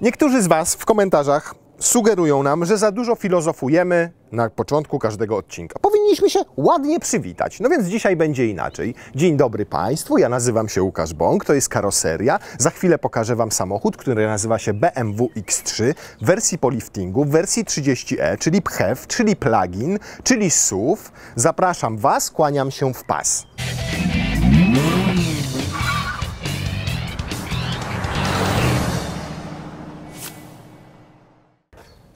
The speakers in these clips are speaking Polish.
Niektórzy z Was w komentarzach sugerują nam, że za dużo filozofujemy na początku każdego odcinka. Powinniśmy się ładnie przywitać. No więc dzisiaj będzie inaczej. Dzień dobry Państwu, ja nazywam się Łukasz Bąk, to jest karoseria. Za chwilę pokażę Wam samochód, który nazywa się BMW X3 w wersji poliftingu, w wersji 30e, czyli PHEV, czyli plug-in, czyli SUV. Zapraszam Was, kłaniam się w pas.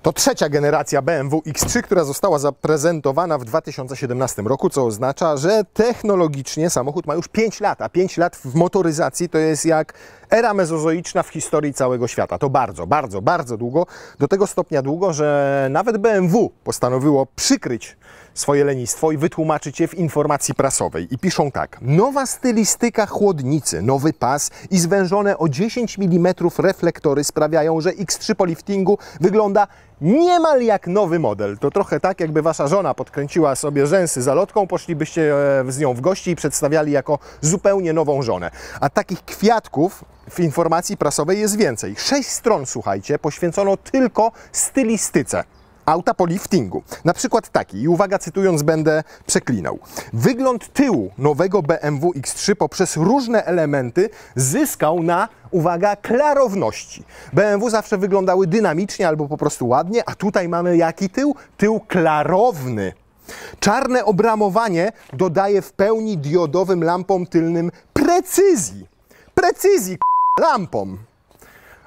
To trzecia generacja BMW X3, która została zaprezentowana w 2017 roku, co oznacza, że technologicznie samochód ma już 5 lat, a 5 lat w motoryzacji to jest jak era mezozoiczna w historii całego świata. To bardzo długo, do tego stopnia długo, że nawet BMW postanowiło przykryć swoje lenistwo i wytłumaczyć je w informacji prasowej. I piszą tak: nowa stylistyka chłodnicy, nowy pas i zwężone o 10 mm reflektory sprawiają, że X3 po liftingu wygląda niemal jak nowy model. To trochę tak, jakby Wasza żona podkręciła sobie rzęsy zalotką, poszlibyście z nią w gości i przedstawiali jako zupełnie nową żonę. A takich kwiatków w informacji prasowej jest więcej. 6 stron, słuchajcie, poświęcono tylko stylistyce auta po liftingu. Na przykład taki, i uwaga, cytując będę przeklinał: wygląd tyłu nowego BMW X3 poprzez różne elementy zyskał na, uwaga, klarowności. BMW zawsze wyglądały dynamicznie albo po prostu ładnie, a tutaj mamy jaki tył? Tył klarowny. Czarne obramowanie dodaje w pełni diodowym lampom tylnym precyzji. Precyzji, lampom.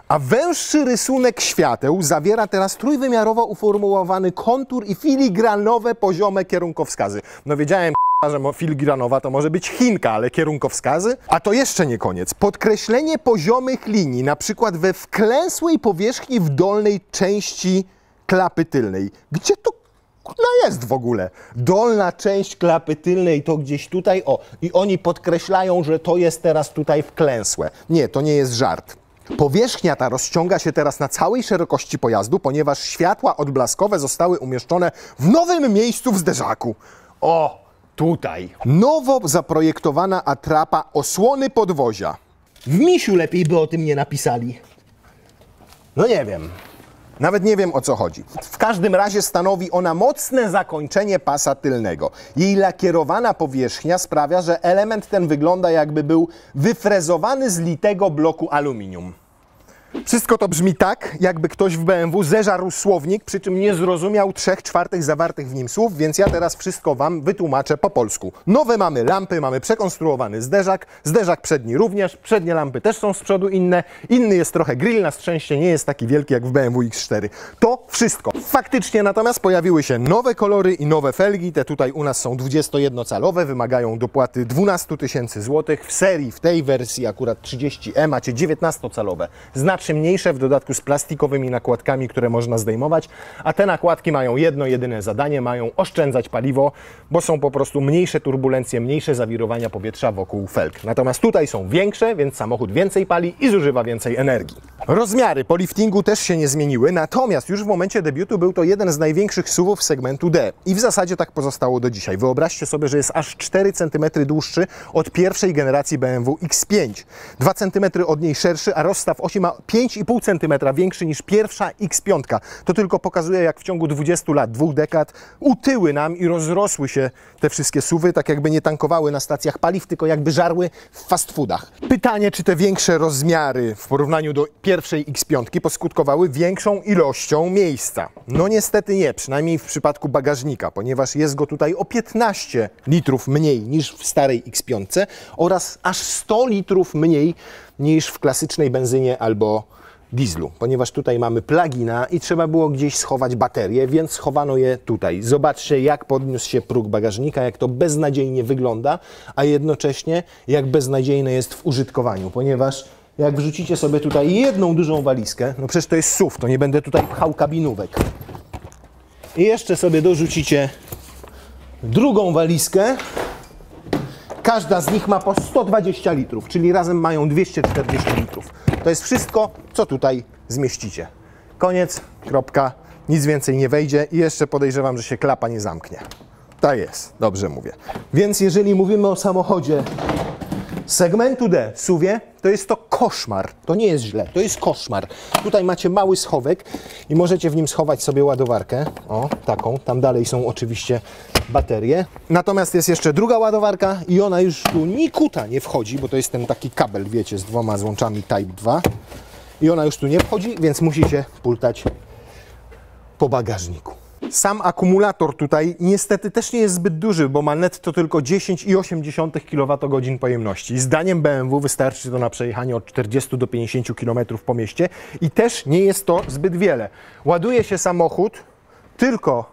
A węższy rysunek świateł zawiera teraz trójwymiarowo uformułowany kontur i filigranowe poziome kierunkowskazy. No wiedziałem, że filigranowa to może być Chinka, ale kierunkowskazy? A to jeszcze nie koniec. Podkreślenie poziomych linii, na przykład we wklęsłej powierzchni w dolnej części klapy tylnej. Gdzie to jest w ogóle? Dolna część klapy tylnej to gdzieś tutaj, o. I oni podkreślają, że to jest teraz tutaj wklęsłe. Nie, to nie jest żart. Powierzchnia ta rozciąga się teraz na całej szerokości pojazdu, ponieważ światła odblaskowe zostały umieszczone w nowym miejscu w zderzaku. O, tutaj. Nowo zaprojektowana atrapa osłony podwozia. W misiu lepiej by o tym nie napisali. No nie wiem. Nawet nie wiem, o co chodzi. W każdym razie stanowi ona mocne zakończenie pasa tylnego. Jej lakierowana powierzchnia sprawia, że element ten wygląda, jakby był wyfrezowany z litego bloku aluminium. Wszystko to brzmi tak, jakby ktoś w BMW zeżarł słownik, przy czym nie zrozumiał 3/4 zawartych w nim słów, więc ja teraz wszystko Wam wytłumaczę po polsku. Nowe mamy lampy, mamy przekonstruowany zderzak przedni również, przednie lampy też są z przodu inne, inny jest trochę grill, na szczęście nie jest taki wielki jak w BMW X4. To wszystko. Faktycznie natomiast pojawiły się nowe kolory i nowe felgi, te tutaj u nas są 21-calowe, wymagają dopłaty 12 000 złotych. W serii, w tej wersji akurat 30e macie 19-calowe. Znacznie mniejsze, w dodatku z plastikowymi nakładkami, które można zdejmować, a te nakładki mają jedno jedyne zadanie, mają oszczędzać paliwo, bo są po prostu mniejsze turbulencje, mniejsze zawirowania powietrza wokół felg. Natomiast tutaj są większe, więc samochód więcej pali i zużywa więcej energii. Rozmiary po liftingu też się nie zmieniły, natomiast już w momencie debiutu był to jeden z największych SUV-ów segmentu D i w zasadzie tak pozostało do dzisiaj. Wyobraźcie sobie, że jest aż 4 cm dłuższy od pierwszej generacji BMW X5. 2 cm od niej szerszy, a rozstaw osi ma 5,5 cm większy niż pierwsza X5. To tylko pokazuje, jak w ciągu 20 lat, 2 dekad utyły nam i rozrosły się te wszystkie SUV-y, tak jakby nie tankowały na stacjach paliw, tylko jakby żarły w fast foodach. Pytanie, czy te większe rozmiary w porównaniu do pierwszej X5 poskutkowały większą ilością miejsca? No niestety nie, przynajmniej w przypadku bagażnika, ponieważ jest go tutaj o 15 litrów mniej niż w starej X5 oraz aż 100 litrów mniej niż w klasycznej benzynie albo dieslu, ponieważ tutaj mamy plugina i trzeba było gdzieś schować baterię, więc schowano je tutaj. Zobaczcie, jak podniósł się próg bagażnika, jak to beznadziejnie wygląda, a jednocześnie jak beznadziejne jest w użytkowaniu, ponieważ jak wrzucicie sobie tutaj jedną dużą walizkę, no przecież to jest SUV, to nie będę tutaj pchał kabinówek, i jeszcze sobie dorzucicie drugą walizkę, każda z nich ma po 120 litrów, czyli razem mają 240 litrów. To jest wszystko, co tutaj zmieścicie. Koniec, kropka, nic więcej nie wejdzie i jeszcze podejrzewam, że się klapa nie zamknie. Tak jest, dobrze mówię. Więc jeżeli mówimy o samochodzie Segmentu D, SUV-ie, to jest to koszmar. To nie jest źle, to jest koszmar. Tutaj macie mały schowek i możecie w nim schować sobie ładowarkę. O, taką. Tam dalej są oczywiście baterie. Natomiast jest jeszcze druga ładowarka i ona już tu nikuta nie wchodzi, bo to jest ten taki kabel, wiecie, z dwoma złączami Type 2. I ona już tu nie wchodzi, więc musicie pultać po bagażniku. Sam akumulator tutaj niestety też nie jest zbyt duży, bo ma netto tylko 10,8 kWh pojemności. Zdaniem BMW wystarczy to na przejechanie od 40 do 50 km po mieście i też nie jest to zbyt wiele. Ładuje się samochód tylko...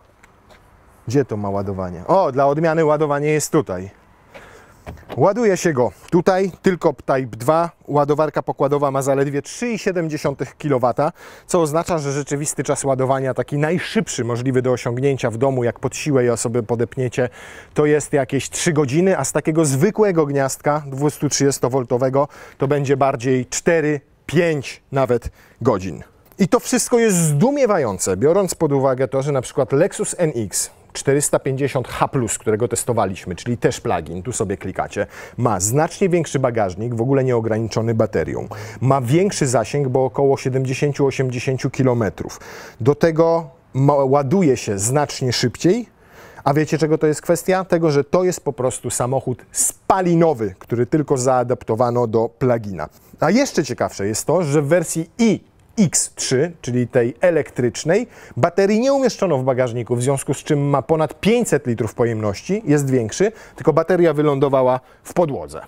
Gdzie to ma ładowanie? O, dla odmiany ładowanie jest tutaj. Ładuje się go tutaj, tylko Type 2, ładowarka pokładowa ma zaledwie 3,7 kW, co oznacza, że rzeczywisty czas ładowania, taki najszybszy możliwy do osiągnięcia w domu, jak pod siłę je sobie podepniecie, to jest jakieś 3 godziny, a z takiego zwykłego gniazdka 230V to będzie bardziej 4, 5 nawet godzin. I to wszystko jest zdumiewające, biorąc pod uwagę to, że na przykład Lexus NX 450H+, którego testowaliśmy, czyli też plugin, tu sobie klikacie, ma znacznie większy bagażnik, w ogóle nieograniczony baterią. Ma większy zasięg, bo około 70-80 km. Do tego ładuje się znacznie szybciej. A wiecie, czego to jest kwestia? Tego, że to jest po prostu samochód spalinowy, który tylko zaadaptowano do plugina. A jeszcze ciekawsze jest to, że w wersji iX3, czyli tej elektrycznej, baterii nie umieszczono w bagażniku, w związku z czym ma ponad 500 litrów pojemności, jest większy, tylko bateria wylądowała w podłodze.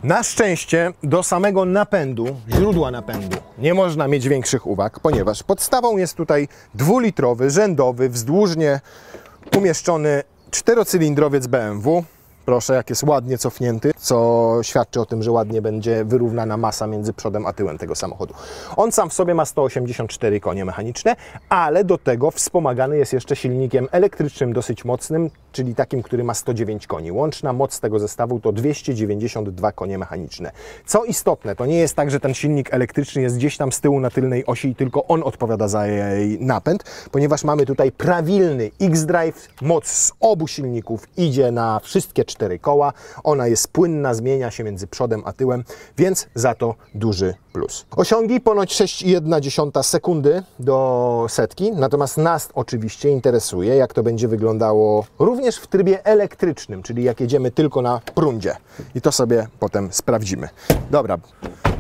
Na szczęście do samego napędu, źródła napędu, nie można mieć większych uwag, ponieważ podstawą jest tutaj 2-litrowy, rzędowy, wzdłużnie umieszczony 4-cylindrowiec BMW. Proszę, jak jest ładnie cofnięty, co świadczy o tym, że ładnie będzie wyrównana masa między przodem a tyłem tego samochodu. On sam w sobie ma 184 konie mechaniczne, ale do tego wspomagany jest jeszcze silnikiem elektrycznym dosyć mocnym, czyli takim, który ma 109 koni. Łączna moc tego zestawu to 292 konie mechaniczne. Co istotne, to nie jest tak, że ten silnik elektryczny jest gdzieś tam z tyłu na tylnej osi i tylko on odpowiada za jej napęd, ponieważ mamy tutaj prawilny X-Drive. Moc z obu silników idzie na wszystkie 4 koła. Ona jest płynna, zmienia się między przodem a tyłem, więc za to duży plus. Osiągi ponoć 6,1 sekundy do setki, natomiast nas oczywiście interesuje, jak to będzie wyglądało również w trybie elektrycznym, czyli jak jedziemy tylko na prądzie. I to sobie potem sprawdzimy. Dobra,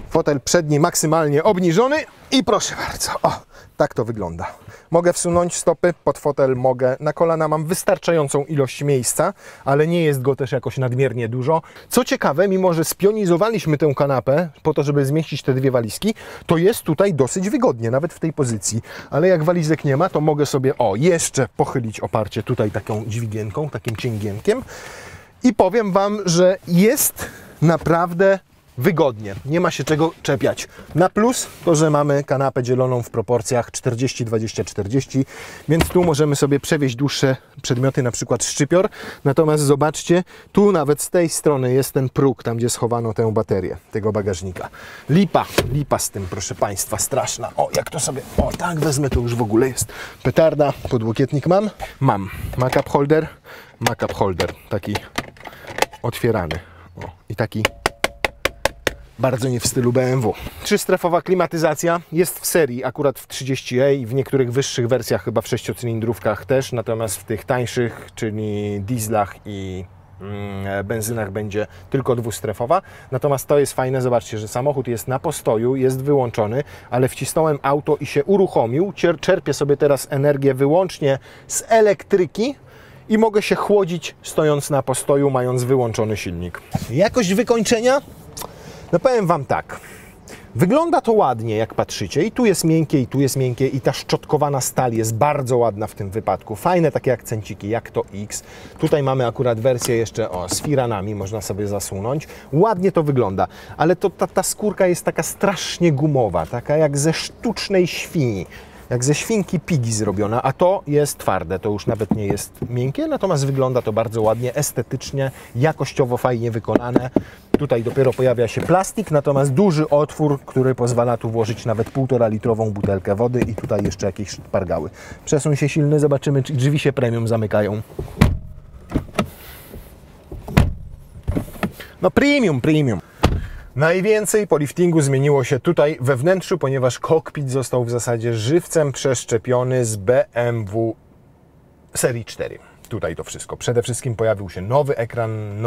fotel przedni maksymalnie obniżony i proszę bardzo, o, tak to wygląda. Mogę wsunąć stopy pod fotel, mogę. Na kolana mam wystarczającą ilość miejsca, ale nie jest go też jakoś nadmiernie dużo. Co ciekawe, mimo że spionizowaliśmy tę kanapę po to, żeby zmieścić te dwie walizki, to jest tutaj dosyć wygodnie, nawet w tej pozycji. Ale jak walizek nie ma, to mogę sobie, o, jeszcze pochylić oparcie tutaj taką dźwigienką, takim cięgienkiem. I powiem Wam, że jest naprawdę wygodnie, nie ma się czego czepiać. Na plus to, że mamy kanapę dzieloną w proporcjach 40-20-40, więc tu możemy sobie przewieźć dłuższe przedmioty, na przykład szczypior. Natomiast zobaczcie, tu nawet z tej strony jest ten próg, tam gdzie schowano tę baterię tego bagażnika. Lipa z tym, proszę Państwa, straszna. O, jak to sobie, o tak wezmę, to już w ogóle jest petarda. Podłokietnik mam? Mam. Ma cup holder, taki otwierany. O, i taki bardzo nie w stylu BMW. 3-strefowa klimatyzacja jest w serii, akurat w 30e i w niektórych wyższych wersjach, chyba w 6-cylindrówkach też, natomiast w tych tańszych, czyli dieslach i benzynach będzie tylko 2-strefowa. Natomiast to jest fajne, zobaczcie, że samochód jest na postoju, jest wyłączony, ale wcisnąłem auto i się uruchomił. Czerpię sobie teraz energię wyłącznie z elektryki i mogę się chłodzić stojąc na postoju, mając wyłączony silnik. Jakość wykończenia? No powiem Wam tak, wygląda to ładnie, jak patrzycie, i tu jest miękkie, i ta szczotkowana stal jest bardzo ładna w tym wypadku. Fajne takie akcenciki, jak to X. Tutaj mamy akurat wersję jeszcze z firanami, można sobie zasunąć. Ładnie to wygląda, ale to ta skórka jest taka strasznie gumowa, taka jak ze sztucznej świni. Jak ze świnki pigi zrobiona, a to jest twarde, to już nawet nie jest miękkie, natomiast wygląda to bardzo ładnie, estetycznie, jakościowo fajnie wykonane. Tutaj dopiero pojawia się plastik, natomiast duży otwór, który pozwala tu włożyć nawet 1,5-litrową butelkę wody i tutaj jeszcze jakieś szpargały. Przesuń się silny, zobaczymy, czy drzwi się premium zamykają. No premium. Najwięcej po liftingu zmieniło się tutaj we wnętrzu, ponieważ kokpit został w zasadzie żywcem przeszczepiony z BMW serii 4. Tutaj to wszystko. Przede wszystkim pojawił się nowy ekran,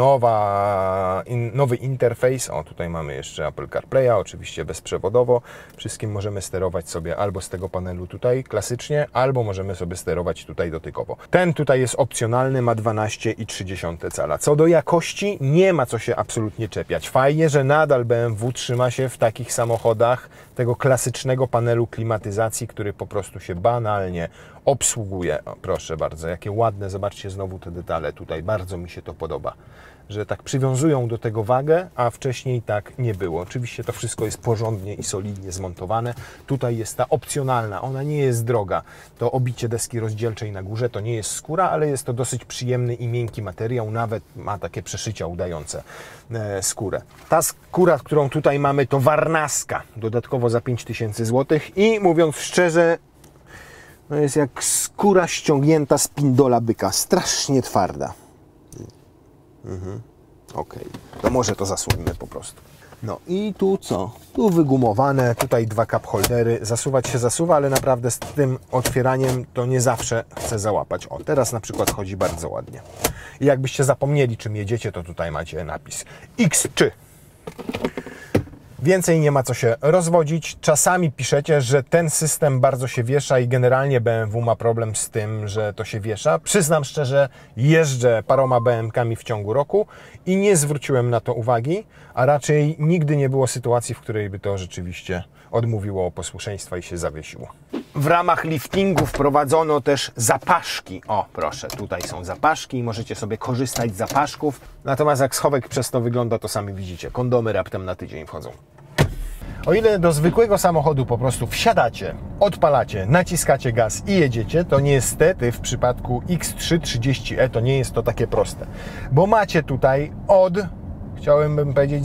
nowy interfejs. O, tutaj mamy jeszcze Apple CarPlaya, oczywiście bezprzewodowo. Wszystkim możemy sterować sobie albo z tego panelu tutaj klasycznie, albo możemy sobie sterować tutaj dotykowo. Ten tutaj jest opcjonalny, ma 12,3 cala. Co do jakości, nie ma co się absolutnie czepiać. Fajnie, że nadal BMW trzyma się w takich samochodach tego klasycznego panelu klimatyzacji, który po prostu się banalnie obsługuje. O, proszę bardzo, jakie ładne, zobaczcie znowu te detale tutaj, bardzo mi się to podoba, że tak przywiązują do tego wagę, a wcześniej tak nie było. Oczywiście to wszystko jest porządnie i solidnie zmontowane. Tutaj jest ta opcjonalna, ona nie jest droga. To obicie deski rozdzielczej na górze to nie jest skóra, ale jest to dosyć przyjemny i miękki materiał, nawet ma takie przeszycia udające skórę. Ta skóra, którą tutaj mamy, to Varnaska, dodatkowo za 5000 zł i mówiąc szczerze, no jest jak skóra ściągnięta z pindola byka, strasznie twarda. Ok, to może to zasuńmy po prostu. No i tu co? Tu wygumowane, tutaj dwa cup holdery. Zasuwać się zasuwa, ale naprawdę z tym otwieraniem to nie zawsze chcę załapać. O, teraz na przykład chodzi bardzo ładnie. I jakbyście zapomnieli, czym jedziecie, to tutaj macie napis X3. Więcej nie ma co się rozwodzić. Czasami piszecie, że ten system bardzo się wiesza i generalnie BMW ma problem z tym, że to się wiesza. Przyznam szczerze, jeżdżę paroma BM-kami w ciągu roku i nie zwróciłem na to uwagi, a raczej nigdy nie było sytuacji, w której by to rzeczywiście odmówiło posłuszeństwa i się zawiesiło. W ramach liftingu wprowadzono też zapaszki. O, proszę, tutaj są zapaszki i możecie sobie korzystać z zapaszków. Natomiast jak schowek przez to wygląda, to sami widzicie. Kondomy raptem na tydzień wchodzą. O ile do zwykłego samochodu po prostu wsiadacie, odpalacie, naciskacie gaz i jedziecie, to niestety w przypadku X3 30e to nie jest to takie proste. Bo macie tutaj chciałem powiedzieć,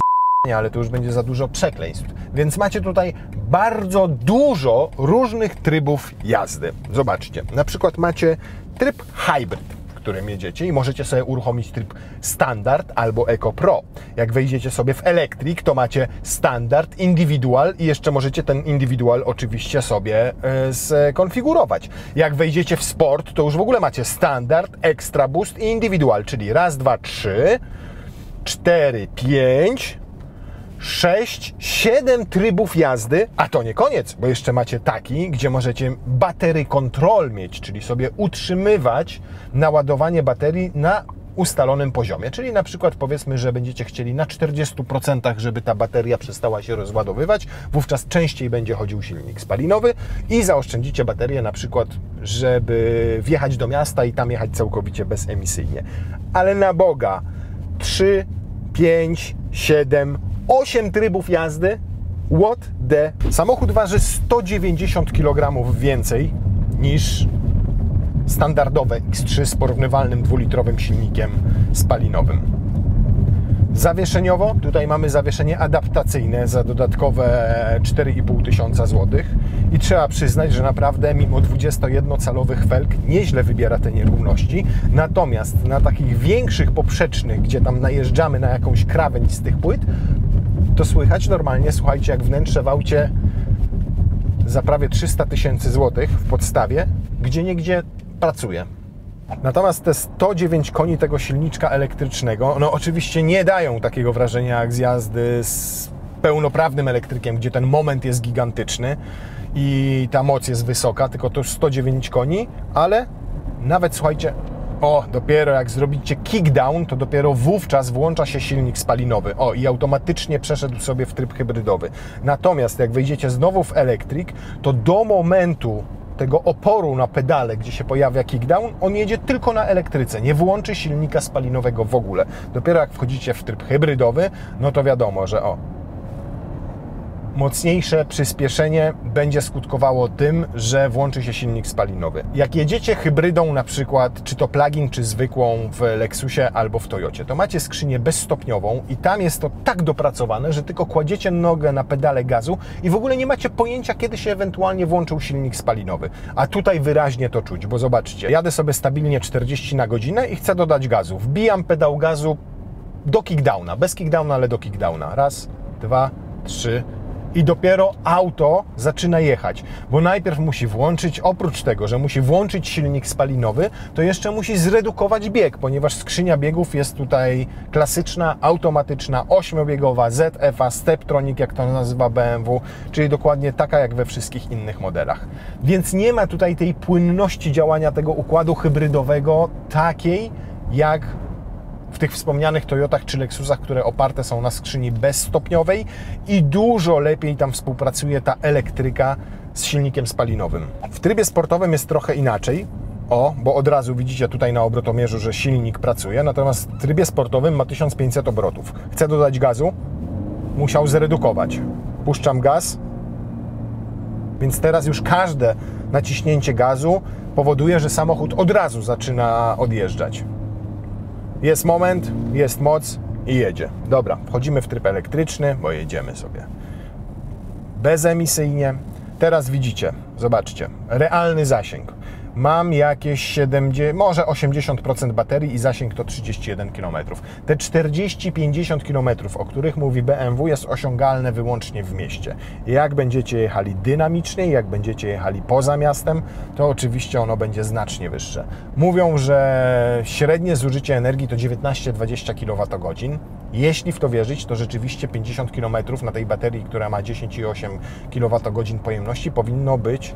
ale to już będzie za dużo przekleństw. Więc macie tutaj bardzo dużo różnych trybów jazdy. Zobaczcie, na przykład macie tryb hybrid, w którym jedziecie i możecie sobie uruchomić tryb standard albo Eco Pro. Jak wejdziecie sobie w Electric, to macie standard, individual i jeszcze możecie ten individual oczywiście sobie skonfigurować. Jak wejdziecie w sport, to już w ogóle macie standard, extra boost i individual, czyli raz, dwa, 3, 4, 5, 6, 7 trybów jazdy, a to nie koniec, bo jeszcze macie taki, gdzie możecie battery control mieć, czyli sobie utrzymywać naładowanie baterii na ustalonym poziomie, czyli na przykład powiedzmy, że będziecie chcieli na 40%, żeby ta bateria przestała się rozładowywać, wówczas częściej będzie chodził silnik spalinowy i zaoszczędzicie baterię na przykład, żeby wjechać do miasta i tam jechać całkowicie bezemisyjnie. Ale na Boga, 3, 5, 7, 8 trybów jazdy? What the? Samochód waży 190 kg więcej niż standardowe X3 z porównywalnym dwulitrowym silnikiem spalinowym. Zawieszeniowo, tutaj mamy zawieszenie adaptacyjne za dodatkowe 4500 zł i trzeba przyznać, że naprawdę mimo 21-calowych felg nieźle wybiera te nierówności, natomiast na takich większych poprzecznych, gdzie tam najeżdżamy na jakąś krawędź z tych płyt, to słychać normalnie, słuchajcie, jak wnętrze w aucie za prawie 300 000 złotych w podstawie, gdzieniegdzie pracuje. Natomiast te 109 koni tego silniczka elektrycznego, no oczywiście nie dają takiego wrażenia jak z jazdy z pełnoprawnym elektrykiem, gdzie ten moment jest gigantyczny i ta moc jest wysoka, tylko to już 109 koni, ale nawet słuchajcie, dopiero jak zrobicie kickdown, to dopiero wówczas włącza się silnik spalinowy. I automatycznie przeszedł sobie w tryb hybrydowy. Natomiast jak wejdziecie znowu w Electric, to do momentu tego oporu na pedale, gdzie się pojawia kickdown, on jedzie tylko na elektryce, nie włączy silnika spalinowego w ogóle. Dopiero jak wchodzicie w tryb hybrydowy, no to wiadomo, że mocniejsze przyspieszenie będzie skutkowało tym, że włączy się silnik spalinowy. Jak jedziecie hybrydą na przykład, czy to plug-in, czy zwykłą w Lexusie albo w Toyocie, to macie skrzynię bezstopniową i tam jest to tak dopracowane, że tylko kładziecie nogę na pedale gazu i w ogóle nie macie pojęcia, kiedy się ewentualnie włączył silnik spalinowy. A tutaj wyraźnie to czuć, bo zobaczcie, jadę sobie stabilnie 40 na godzinę i chcę dodać gazu. Wbijam pedał gazu do kickdowna, bez kickdowna, ale do kickdowna. Raz, 2, 3 i dopiero auto zaczyna jechać, bo najpierw musi włączyć, oprócz tego, że musi włączyć silnik spalinowy, to jeszcze musi zredukować bieg, ponieważ skrzynia biegów jest tutaj klasyczna, automatyczna, 8-biegowa, ZF-a, Steptronic, jak to nazywa BMW, czyli dokładnie taka jak we wszystkich innych modelach. Więc nie ma tutaj tej płynności działania tego układu hybrydowego takiej jak w tych wspomnianych Toyotach czy Lexusach, które oparte są na skrzyni bezstopniowej i dużo lepiej tam współpracuje ta elektryka z silnikiem spalinowym. W trybie sportowym jest trochę inaczej, bo od razu widzicie tutaj na obrotomierzu, że silnik pracuje, natomiast w trybie sportowym ma 1500 obrotów. Chcę dodać gazu, musiał zredukować. Puszczam gaz, więc teraz już każde naciśnięcie gazu powoduje, że samochód od razu zaczyna odjeżdżać. Jest moment, jest moc i jedzie. Dobra, wchodzimy w tryb elektryczny, bo jedziemy sobie bezemisyjnie. Teraz widzicie, zobaczcie, realny zasięg. Mam jakieś 70, może 80% baterii i zasięg to 31 km. Te 40-50 km, o których mówi BMW, jest osiągalne wyłącznie w mieście. Jak będziecie jechali dynamicznie, jak będziecie jechali poza miastem, to oczywiście ono będzie znacznie wyższe. Mówią, że średnie zużycie energii to 19-20 kWh. Jeśli w to wierzyć, to rzeczywiście 50 km na tej baterii, która ma 10,8 kWh pojemności, powinno być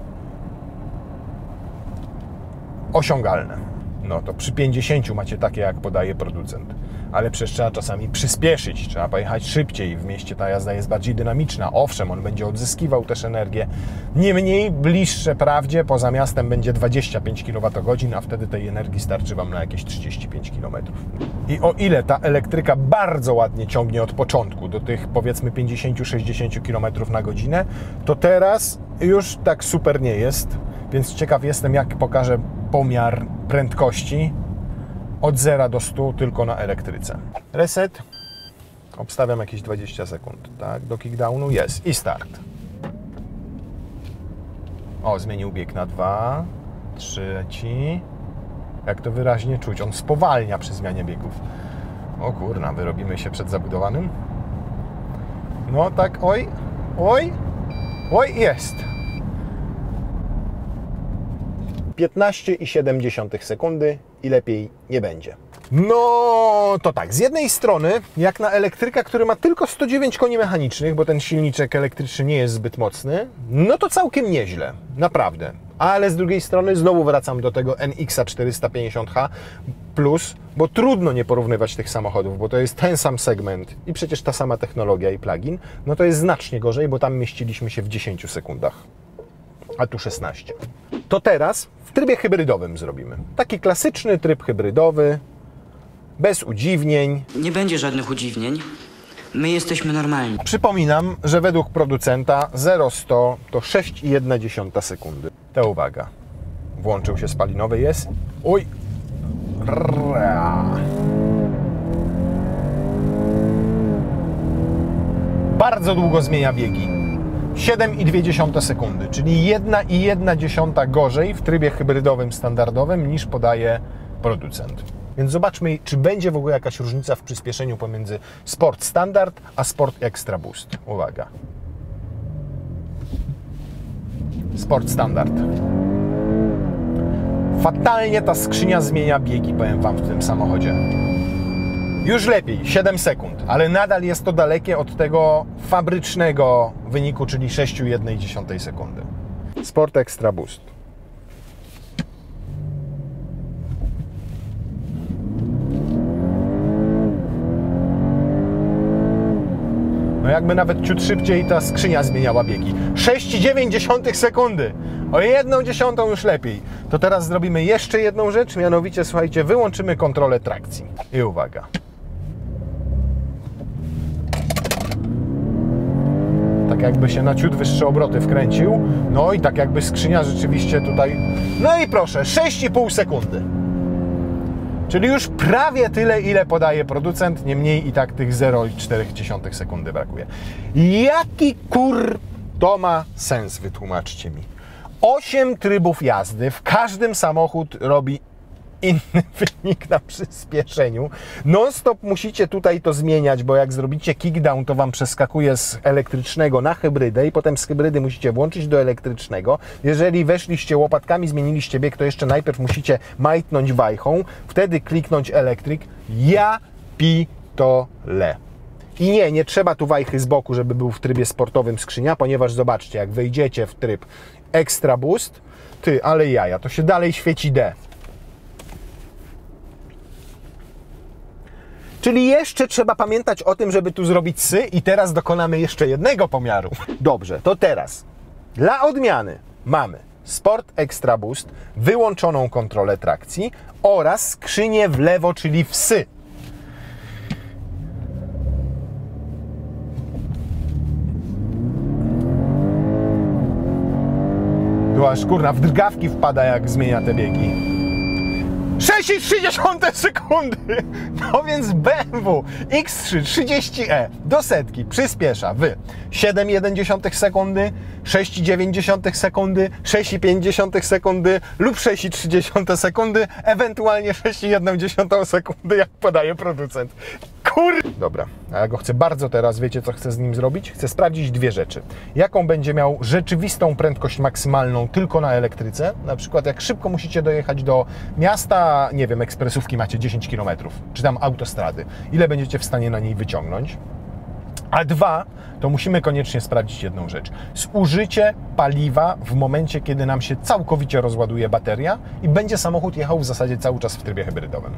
osiągalne. No to przy 50 macie takie, jak podaje producent. Ale przecież trzeba czasami przyspieszyć, trzeba pojechać szybciej. W mieście ta jazda jest bardziej dynamiczna. Owszem, on będzie odzyskiwał też energię. Niemniej bliższe prawdzie, poza miastem będzie 25 kWh, a wtedy tej energii starczy Wam na jakieś 35 km. I o ile ta elektryka bardzo ładnie ciągnie od początku do tych powiedzmy 50-60 km na godzinę, to teraz już tak super nie jest. Więc ciekaw jestem, jak pokaże pomiar prędkości od 0 do 100 tylko na elektryce. Reset. Obstawiam jakieś 20 sekund. Tak, do kickdownu jest i start. O, zmienił bieg na 2, 3. Jak to wyraźnie czuć. On spowalnia przy zmianie biegów. O kurna, wyrobimy się przed zabudowanym. No tak, oj, jest. 15,7 sekundy i lepiej nie będzie. No to tak, z jednej strony, jak na elektryka, który ma tylko 109 koni mechanicznych, bo ten silniczek elektryczny nie jest zbyt mocny, no to całkiem nieźle, naprawdę. Ale z drugiej strony znowu wracam do tego NX-a 450H+, bo trudno nie porównywać tych samochodów, bo to jest ten sam segment i przecież ta sama technologia i plug-in, no to jest znacznie gorzej, bo tam mieściliśmy się w 10 sekundach, a tu 16. To teraz w trybie hybrydowym zrobimy. Taki klasyczny tryb hybrydowy, bez udziwnień. Nie będzie żadnych udziwnień. My jesteśmy normalni. Przypominam, że według producenta 0-100 to 6,1 sekundy. To uwaga. Włączył się spalinowy, jest. Oj! Bardzo długo zmienia biegi. 7,2 sekundy, czyli 1,1 gorzej w trybie hybrydowym standardowym niż podaje producent. Więc zobaczmy, czy będzie w ogóle jakaś różnica w przyspieszeniu pomiędzy Sport Standard a Sport Extra Boost. Uwaga. Sport Standard. Fatalnie ta skrzynia zmienia biegi, powiem Wam, w tym samochodzie. Już lepiej, 7 sekund, ale nadal jest to dalekie od tego fabrycznego wyniku, czyli 6,1 sekundy. Sport Extra Boost. No jakby nawet ciut szybciej ta skrzynia zmieniała biegi. 6,9 sekundy. O 1/10 już lepiej. To teraz zrobimy jeszcze jedną rzecz, mianowicie, słuchajcie, wyłączymy kontrolę trakcji. I uwaga. Tak jakby się na ciut wyższe obroty wkręcił. No i tak jakby skrzynia rzeczywiście tutaj... No i proszę, 6,5 sekundy. Czyli już prawie tyle, ile podaje producent, niemniej i tak tych 0,4 sekundy brakuje. Jaki to ma sens, wytłumaczcie mi. 8 trybów jazdy, w każdym samochód robi inny wynik na przyspieszeniu. Non-stop musicie tutaj to zmieniać, bo jak zrobicie kickdown, to Wam przeskakuje z elektrycznego na hybrydę i potem z hybrydy musicie włączyć do elektrycznego. Jeżeli weszliście łopatkami, zmieniliście bieg, to jeszcze najpierw musicie majtnąć wajchą, wtedy kliknąć elektryk. Ja pitole. I nie trzeba tu wajchy z boku, żeby był w trybie sportowym skrzynia, ponieważ zobaczcie, jak wejdziecie w tryb Extra Boost, ale jaja, to się dalej świeci D. Czyli jeszcze trzeba pamiętać o tym, żeby tu zrobić sy i teraz dokonamy jeszcze jednego pomiaru. Dobrze, to teraz dla odmiany mamy Sport Extra Boost, wyłączoną kontrolę trakcji oraz skrzynię w lewo, czyli w sy. Tu aż kurna w drgawki wpada, jak zmienia te biegi. 6,3 sekundy! No więc BMW X3 30e do setki przyspiesza w 7,1 sekundy, 6,9 sekundy, 6,5 sekundy lub 6,3 sekundy, ewentualnie 6,1 sekundy, jak podaje producent. Dobra, a ja go chcę bardzo teraz, wiecie co chcę z nim zrobić? Chcę sprawdzić dwie rzeczy. Jaką będzie miał rzeczywistą prędkość maksymalną tylko na elektryce, na przykład jak szybko musicie dojechać do miasta, nie wiem, ekspresówki macie 10 km, czy tam autostrady. Ile będziecie w stanie na niej wyciągnąć? A dwa, to musimy koniecznie sprawdzić jedną rzecz. Zużycie paliwa w momencie, kiedy nam się całkowicie rozładuje bateria i będzie samochód jechał w zasadzie cały czas w trybie hybrydowym.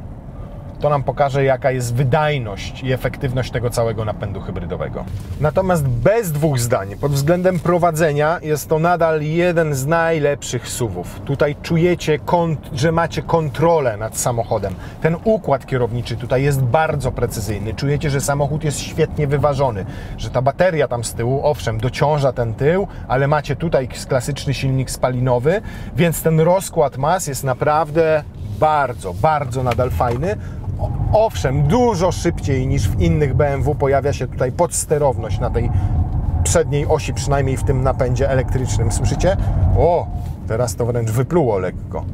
To nam pokaże, jaka jest wydajność i efektywność tego całego napędu hybrydowego. Natomiast bez dwóch zdań, pod względem prowadzenia jest to nadal jeden z najlepszych SUV-ów. Tutaj czujecie, że macie kontrolę nad samochodem. Ten układ kierowniczy tutaj jest bardzo precyzyjny. Czujecie, że samochód jest świetnie wyważony, że ta bateria tam z tyłu, owszem, dociąża ten tył, ale macie tutaj klasyczny silnik spalinowy, więc ten rozkład mas jest naprawdę bardzo nadal fajny. Owszem, dużo szybciej niż w innych BMW pojawia się tutaj podsterowność na tej przedniej osi, przynajmniej w tym napędzie elektrycznym. Słyszycie? O, teraz to wręcz wypluło lekko.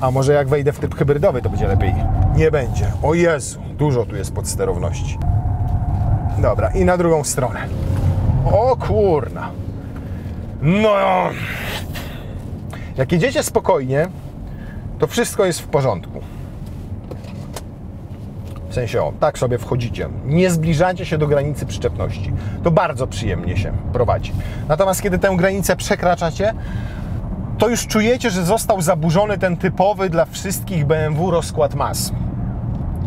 A może jak wejdę w tryb hybrydowy, to będzie lepiej? Nie będzie. O Jezu, dużo tu jest podsterowności. Dobra, i na drugą stronę. O kurna. No, jak jedziecie spokojnie, to wszystko jest w porządku. W sensie, tak sobie wchodzicie. Nie zbliżacie się do granicy przyczepności. To bardzo przyjemnie się prowadzi. Natomiast kiedy tę granicę przekraczacie, to już czujecie, że został zaburzony ten typowy dla wszystkich BMW rozkład mas.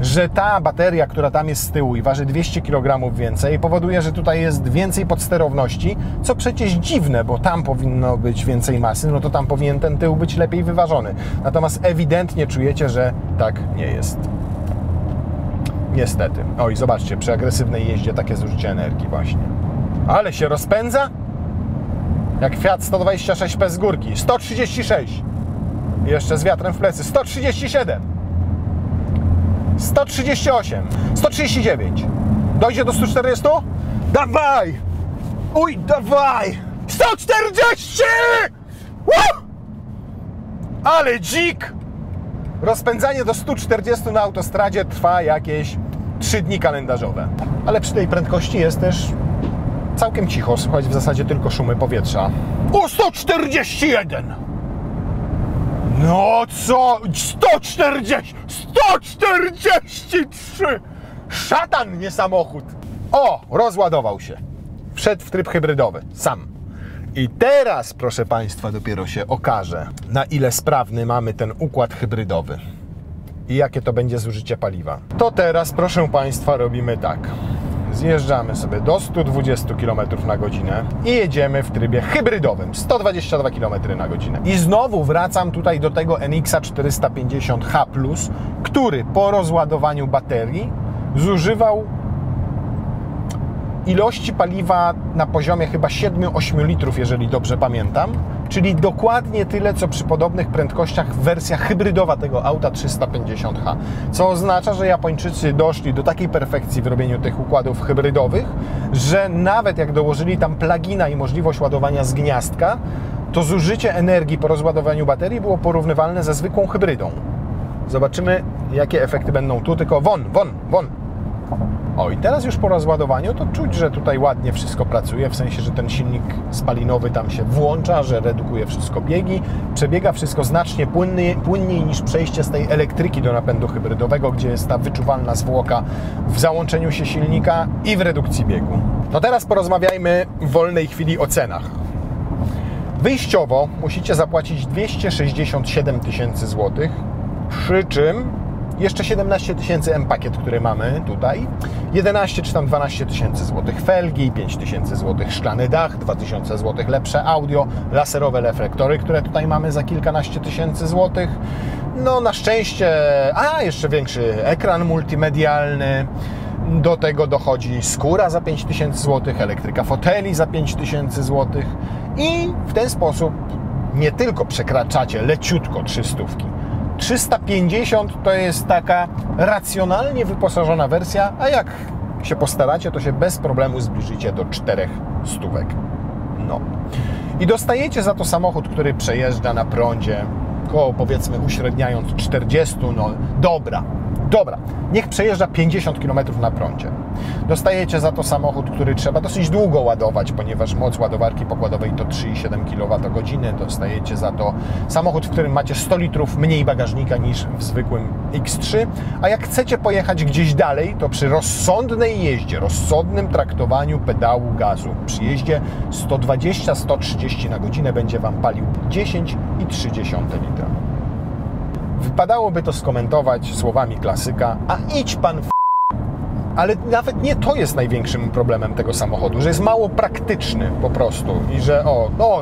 Że ta bateria, która tam jest z tyłu i waży 200 kg więcej, powoduje, że tutaj jest więcej podsterowności, co przecież dziwne, bo tam powinno być więcej masy, no to tam powinien ten tył być lepiej wyważony. Natomiast ewidentnie czujecie, że tak nie jest. Niestety. Oj, zobaczcie, przy agresywnej jeździe takie zużycie energii właśnie. Ale się rozpędza? Jak Fiat 126P z górki. 136. I jeszcze z wiatrem w plecy. 137. 138. 139. Dojdzie do 140? Dawaj! Uj, dawaj! 140! Woo! Ale dzik! Rozpędzanie do 140 na autostradzie trwa jakieś 3 dni kalendarzowe. Ale przy tej prędkości jest też całkiem cicho, słychać w zasadzie tylko szumy powietrza. O, 141! No co? 140! 143! Szatan, nie samochód! O, rozładował się. Wszedł w tryb hybrydowy, sam. I teraz, proszę Państwa, dopiero się okaże, na ile sprawny mamy ten układ hybrydowy i jakie to będzie zużycie paliwa. To teraz, proszę Państwa, robimy tak. Zjeżdżamy sobie do 120 km na godzinę i jedziemy w trybie hybrydowym, 122 km na godzinę. I znowu wracam tutaj do tego NX-a 450H+, który po rozładowaniu baterii zużywał ilości paliwa na poziomie chyba 7-8 litrów, jeżeli dobrze pamiętam, czyli dokładnie tyle, co przy podobnych prędkościach wersja hybrydowa tego auta 350H. Co oznacza, że Japończycy doszli do takiej perfekcji w robieniu tych układów hybrydowych, że nawet jak dołożyli tam plugina i możliwość ładowania z gniazdka, to zużycie energii po rozładowaniu baterii było porównywalne ze zwykłą hybrydą. Zobaczymy, jakie efekty będą tu, tylko won. O, i teraz już po rozładowaniu to czuć, że tutaj ładnie wszystko pracuje, w sensie, że ten silnik spalinowy tam się włącza, że redukuje wszystko biegi, przebiega wszystko znacznie płynniej niż przejście z tej elektryki do napędu hybrydowego, gdzie jest ta wyczuwalna zwłoka w załączeniu się silnika i w redukcji biegu. To teraz porozmawiajmy w wolnej chwili o cenach. Wyjściowo musicie zapłacić 267 tysięcy złotych, przy czym jeszcze 17 tysięcy M-pakiet, który mamy tutaj, 11 czy tam 12 tysięcy złotych felgi, 5 tysięcy złotych szklany dach, 2 tysiące złotych lepsze audio, laserowe reflektory, które tutaj mamy za kilkanaście tysięcy złotych. No na szczęście, jeszcze większy ekran multimedialny. Do tego dochodzi skóra za 5 tysięcy złotych, elektryka foteli za 5 tysięcy złotych i w ten sposób nie tylko przekraczacie leciutko 300. 350 to jest taka racjonalnie wyposażona wersja, a jak się postaracie, to się bez problemu zbliżycie do 400. No. I dostajecie za to samochód, który przejeżdża na prądzie koło, powiedzmy, uśredniając 40, no dobra, niech przejeżdża 50 km na prądzie. Dostajecie za to samochód, który trzeba dosyć długo ładować, ponieważ moc ładowarki pokładowej to 3,7 kWh. Dostajecie za to samochód, w którym macie 100 litrów mniej bagażnika niż w zwykłym X3, a jak chcecie pojechać gdzieś dalej, to przy rozsądnej jeździe, rozsądnym traktowaniu pedału gazu, przy jeździe 120-130 na godzinę będzie Wam palił 10,3 litra. Wypadałoby to skomentować słowami klasyka, a idź pan w... Ale nawet nie to jest największym problemem tego samochodu, że jest mało praktyczny po prostu i że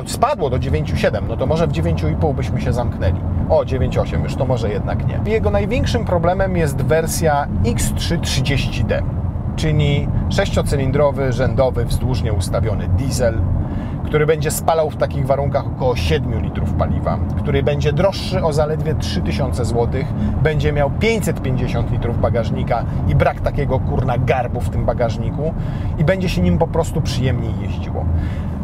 spadło do 9,7, no to może w 9,5 byśmy się zamknęli. 9,8 już to może jednak nie. Jego największym problemem jest wersja X3 30D, czyli 6-cylindrowy, rzędowy, wzdłużnie ustawiony diesel, który będzie spalał w takich warunkach około 7 litrów paliwa, który będzie droższy o zaledwie 3000 zł, będzie miał 550 litrów bagażnika i brak takiego garbu w tym bagażniku i będzie się nim po prostu przyjemniej jeździło.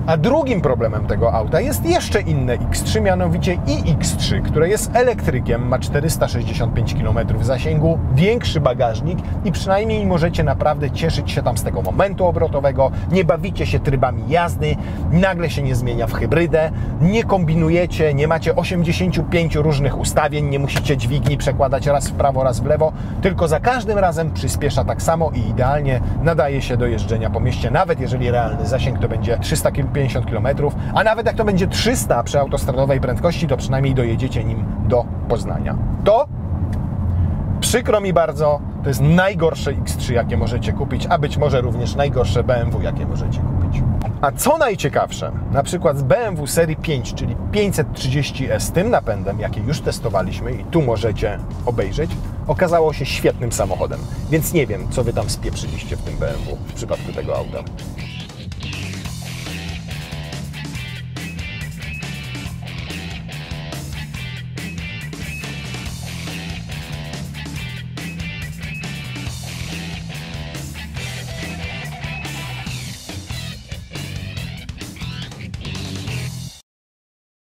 A drugim problemem tego auta jest jeszcze inne X3, mianowicie iX3, które jest elektrykiem, ma 465 km zasięgu, większy bagażnik i przynajmniej możecie naprawdę cieszyć się tam z tego momentu obrotowego, nie bawicie się trybami jazdy, nagle się nie zmienia w hybrydę, nie kombinujecie, nie macie 85 różnych ustawień, nie musicie dźwigni przekładać raz w prawo, raz w lewo, tylko za każdym razem przyspiesza tak samo i idealnie nadaje się do jeżdżenia po mieście, nawet jeżeli realny zasięg to będzie 350 km, a nawet jak to będzie 300 przy autostradowej prędkości, to przynajmniej dojedziecie nim do Poznania. To, przykro mi bardzo, to jest najgorsze X3, jakie możecie kupić, a być może również najgorsze BMW, jakie możecie kupić. A co najciekawsze, na przykład z BMW serii 5, czyli 530e z tym napędem, jaki już testowaliśmy i tu możecie obejrzeć, okazało się świetnym samochodem. Więc nie wiem, co Wy tam spieprzyliście w tym BMW w przypadku tego auta.